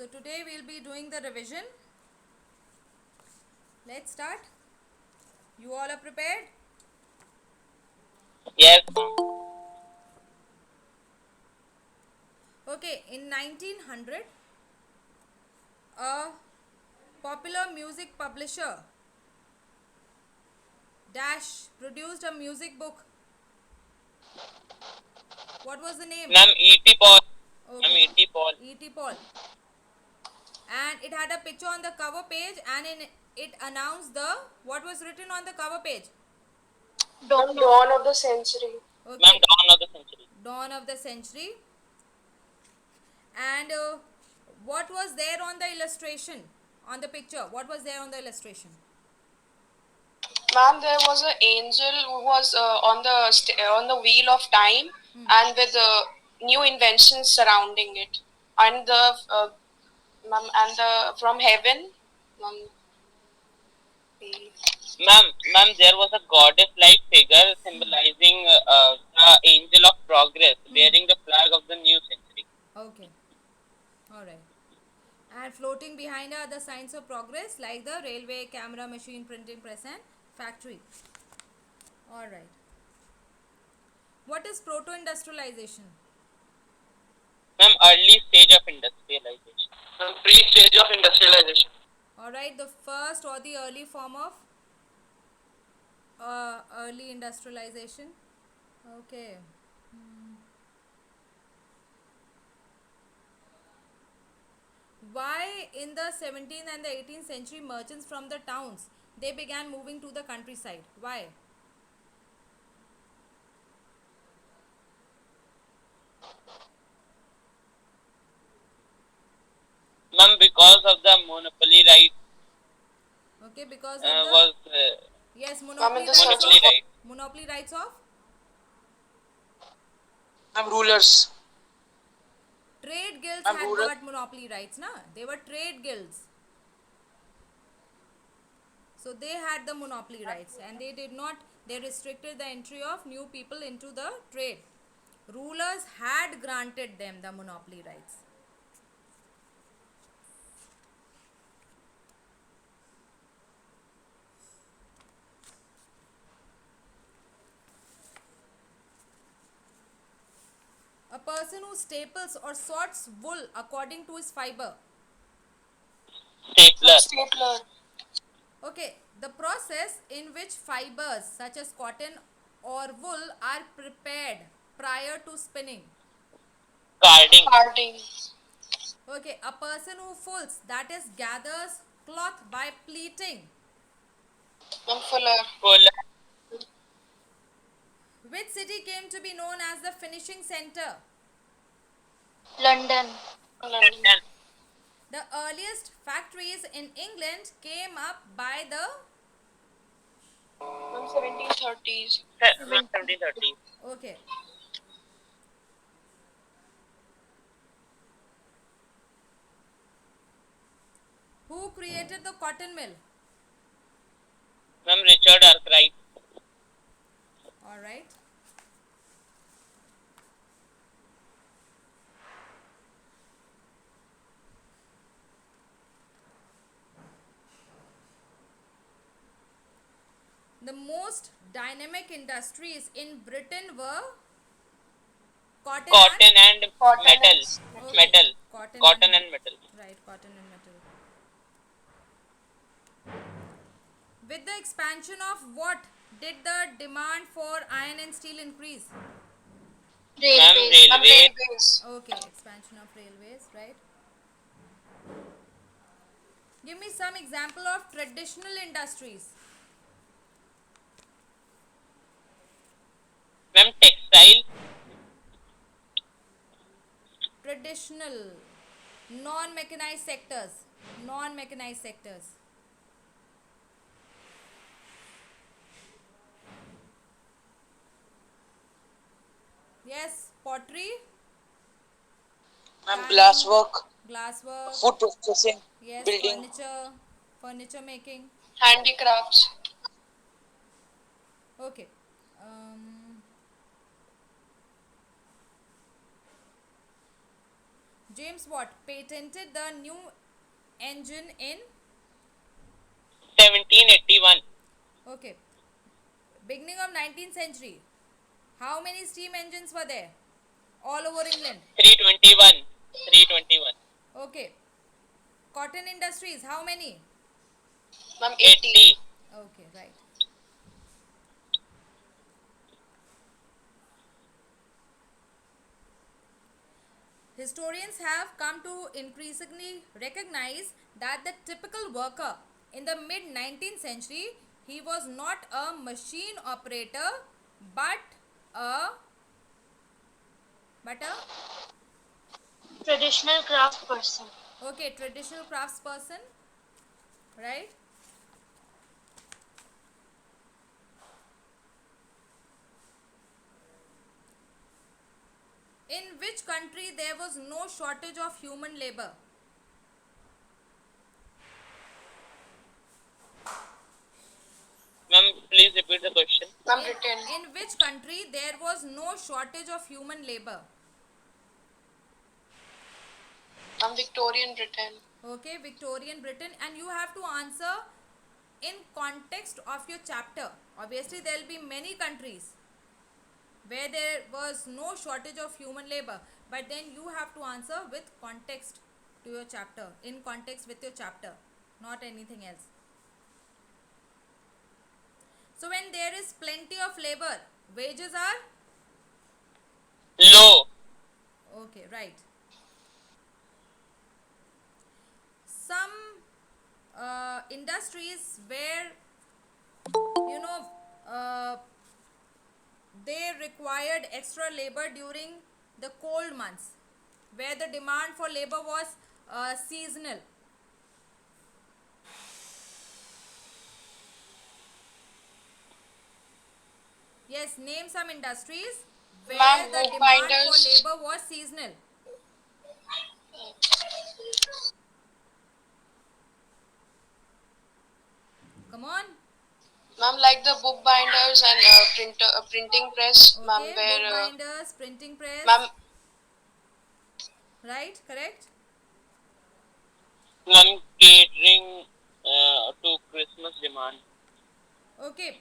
So today we'll be doing the revision. Let's start. You all are prepared? Yes, ma'am. Okay, in 1900, a popular music publisher Dash produced a music book. What was the name? Ma'am, E.T. Paul. Ma'am, Okay, E.T. Paul. E.T. Paul. And it had a picture on the cover page, and in it announced the what was written on the cover page. Dawn of the century. Ma'am, Okay, Dawn of the Century. dawn of the century. And what was there on the illustration, on the picture? What was there on the illustration? Ma'am, there was an angel who was on the wheel of time, and with new inventions surrounding it, and the from heaven, ma'am, Ma'am, there was a goddess-like figure symbolizing the angel of progress, bearing the flag of the new century. Okay, all right. And floating behind are the signs of progress like the railway, camera, machine, printing press, and factory. All right. What is proto-industrialization? Ma'am, early stage of industrialization. ma'am, pre-stage of industrialization. All right, the first or the early form of early industrialization. Okay. Why in the 17th and the 18th century merchants from the towns they began moving to the countryside? Why? Ma'am, because of the monopoly right Okay, because of the was yes, Ma'am, in the monopoly right. monopoly rights of rulers. trade guilds Ma'am, had rural. got monopoly rights, na? They were trade guilds. So they had the monopoly rights and they did not, they restricted the entry of new people into the trade. Rulers had granted them the monopoly rights. A person who staples or sorts wool according to his fiber. Stapler. Stapler. Okay, the process in which fibers such as cotton or wool are prepared prior to spinning. Carding. Carding. Okay, a person who fulls, that is gathers cloth by pleating. Ma'am, fuller. Fuller. Which city came to be known as the finishing center? London. London. The earliest factories in England came up by the Ma'am, 1730s. Ma'am, 1730. okay. Who created the cotton mill? Ma'am, Richard Arkwright. All right. The most dynamic industries in Britain were cotton, Cotton and metal. Okay. Metal. Cotton, Cotton and metal. right, cotton and metal. With the expansion of what did the demand for iron and steel increase? Ma'am, railway. Okay, expansion of railways, right? Give me some example of traditional industries. Ma'am, textile. Traditional, non-mechanized sectors. Non-mechanized sectors. Yes, pottery, Ma'am, glasswork. glasswork. Food processing. Yes, Building. furniture making. Handicrafts. Okay. James Watt patented the new engine in 1781. okay beginning of 19th century. How many steam engines were there all over England? 321. 321. Okay. Cotton industries, how many? Ma'am, 80. 80. Okay, right. Historians have come to increasingly recognize that the typical worker in the mid 19th century, he was not a machine operator but a but a Traditional craft person. okay traditional craftsperson, right? In which country there was no shortage of human labor? Ma'am, please repeat the question. Ma'am, In, Britain. in which country there was no shortage of human labor? Ma'am, Victorian Britain. Okay, Victorian Britain, and you have to answer in context of your chapter. Obviously, there will be many countries where there was no shortage of human labor, but then you have to answer with context to your chapter, in context with your chapter, not anything else. So, when there is plenty of labor, wages are Low. okay, right. Some industries where you know they required extra labor during the cold months, where the demand for labor was seasonal. Yes, name some industries where Ma'am, the demand for bookbinders. labor was seasonal. Come on. Ma'am, like the bookbinders and printing press. Ma'am, Okay, where bookbinders, printing ma'am, press. Right, correct. Ma'am, catering to Christmas demand. Okay.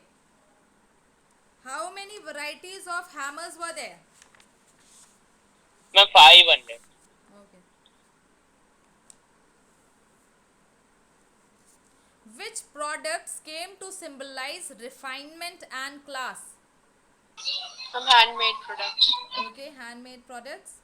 How many varieties of hammers were there? Ma'am, 500. Okay. Which products came to symbolize refinement and class? ma'am, handmade products. Okay, handmade products.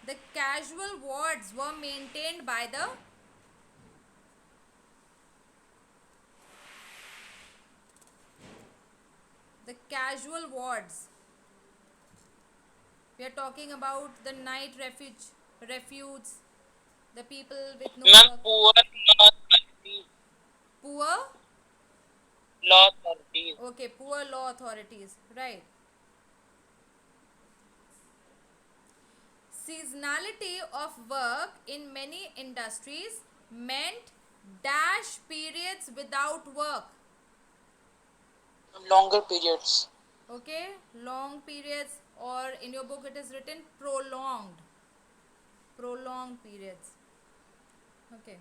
The casual wards were maintained by the casual wards. We are talking about the night refuges, the people with no Ma'am, work. poor law authorities. Poor, Law authorities. okay, poor law authorities, right. Seasonality of work in many industries meant dash periods without work. Longer periods. Okay, long periods, or in your book it is written prolonged periods. Okay.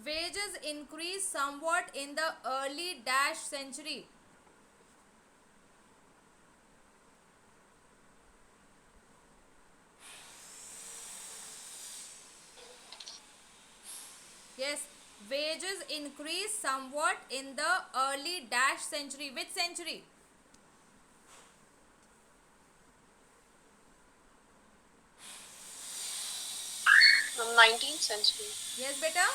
Wages increased somewhat in the early dash century. Yes, wages increased somewhat in the early dash century. Which century? Ma'am, 19th century. Yes, beta.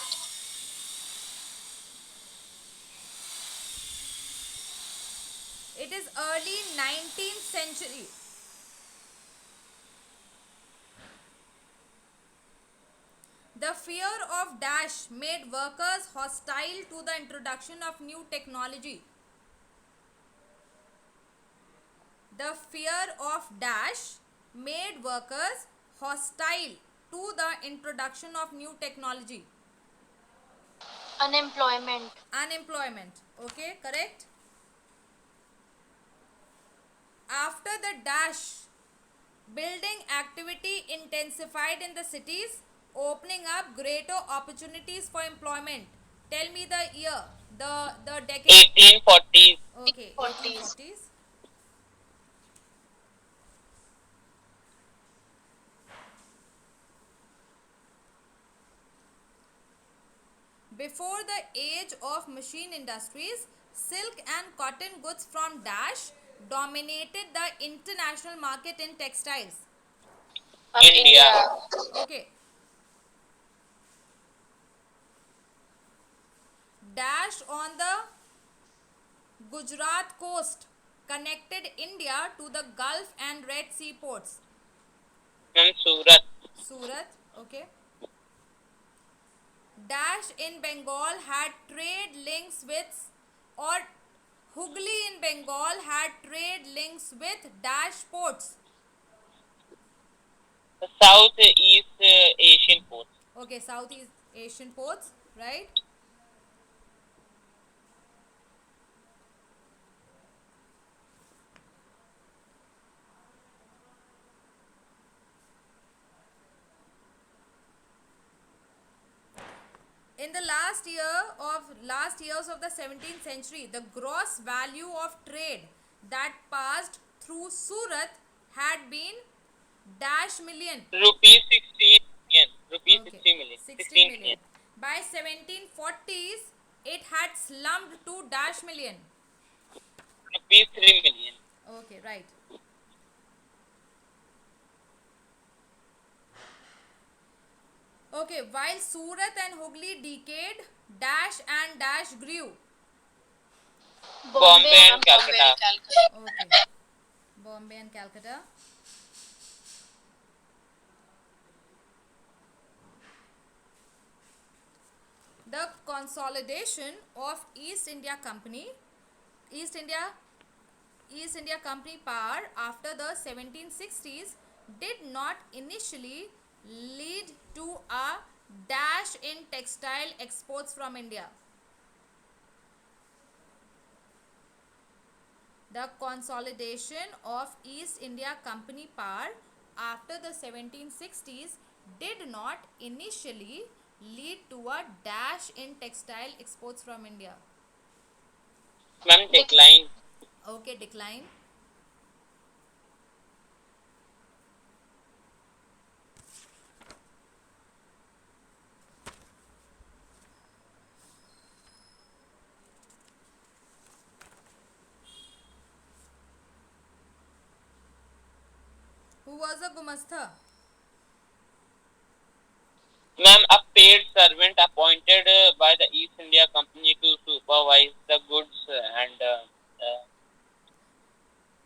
It is early 19th century. The fear of dash made workers hostile to the introduction of new technology. the fear of dash made workers hostile to the introduction of new technology. Unemployment. Okay, correct. After the dash, building activity intensified in the cities, opening up greater opportunities for employment. Tell me the year, the decade. 1840s. Okay, 1840s. 1840s. Before the age of machine industries, silk and cotton goods from Dash dominated the international market in textiles. India. Okay. Dash on the Gujarat coast connected India to the Gulf and Red Sea ports. Ma'am, Surat. Surat, okay. Dash in Bengal had trade links with, or Hooghly in Bengal had trade links with Dash ports. The Southeast Asian ports. Okay, Southeast Asian ports, right? In the last years of the 17th century, the gross value of trade that passed through Surat had been dash million. Rupees 16 million. Rupees Okay, 60 million. 16 million. By 1740s, it had slumped to dash million. Rupees 3 million. Okay, right. Okay, while Surat and Hooghly decayed, dash and dash grew. Bombay and Calcutta. Okay, Bombay and Calcutta. The consolidation of East India Company power after the 1760s did not initially lead to a dash in textile exports from India. The consolidation of East India Company power after the 1760s did not initially lead to a dash in textile exports from India. Ma'am, decline. Okay, decline. Who was a Gumastha? Ma'am, a paid servant appointed by the East India Company to supervise the goods and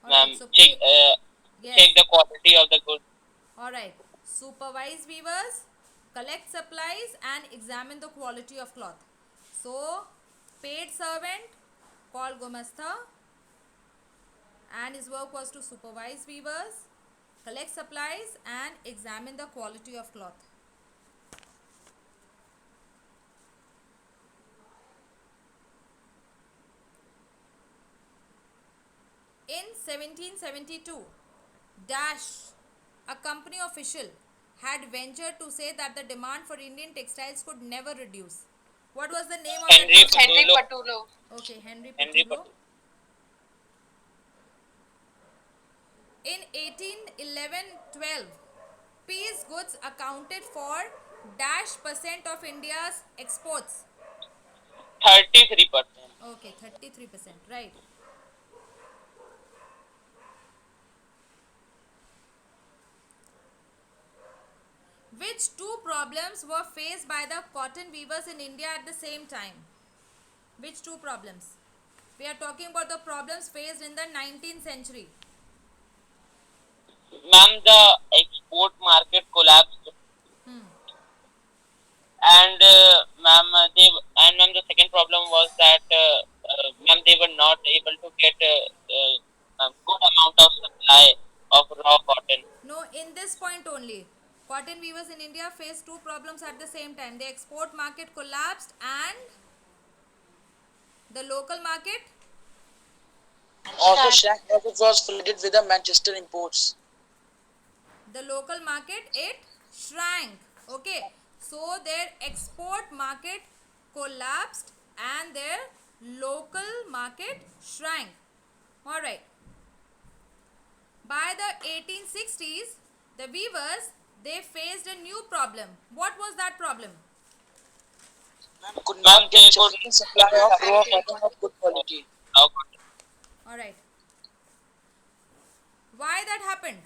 ma'am, Alright, so check yes. the quality of the goods. Alright, supervise weavers, collect supplies and examine the quality of cloth. So, paid servant called Gumastha, and his work was to supervise weavers, collect supplies and examine the quality of cloth. In 1772, Dash, a company official, had ventured to say that the demand for Indian textiles could never reduce. What was the name of Henry that person? Henry Patullo. Patullo. Okay, Henry Henry Patullo. Patullo. In 1811-12, piece goods accounted for dash percent of India's exports. 33%. Okay, 33%, right. Which two problems were faced by the cotton weavers in India at the same time? Which two problems? We are talking about the problems faced in the 19th century. Ma'am, the export market collapsed. And ma'am, the second problem was that ma'am, they were not able to get good amount of supply of raw cotton. No, in this point only. Cotton weavers in India faced two problems at the same time. The export market collapsed and the local market. Also shrank as it was flooded with the Manchester imports. The local market, it shrank. Okay. So their export market collapsed and their local market shrank. Alright. By the 1860s, the weavers, they faced a new problem. What was that problem? Could Ma'am, not they get could sufficient supply of raw cotton of good quality. raw cotton. Alright. Why that happened?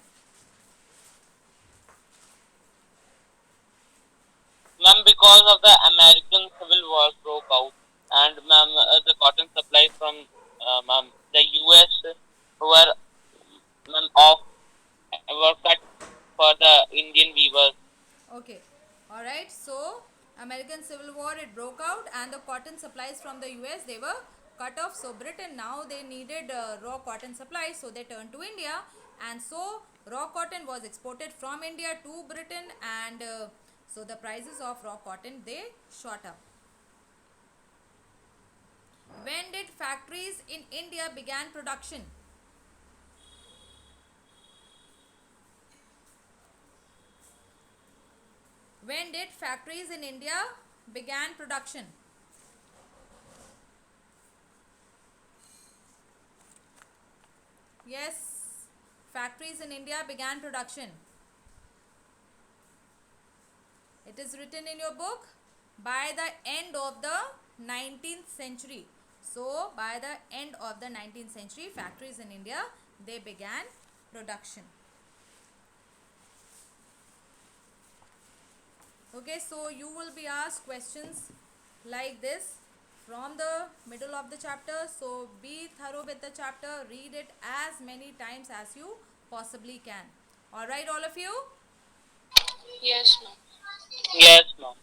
Ma'am, because of the American Civil War broke out, and ma'am, the cotton supply from ma'am, the US were ma'am off were cut for the Indian weavers. Okay. Alright. So, American Civil War, it broke out and the cotton supplies from the US, they were cut off. So, Britain now they needed raw cotton supplies. So, they turned to India. And so, raw cotton was exported from India to Britain. And so, the prices of raw cotton, they shot up. When did factories in India began production? When did factories in India began production? Yes, factories in India began production. It is written in your book by the end of the 19th century. So, by the end of the 19th century, factories in India, they began production. Okay, so you will be asked questions like this from the middle of the chapter. So be thorough with the chapter, read it as many times as you possibly can. Alright, all of you? Yes, ma'am. Yes, ma'am.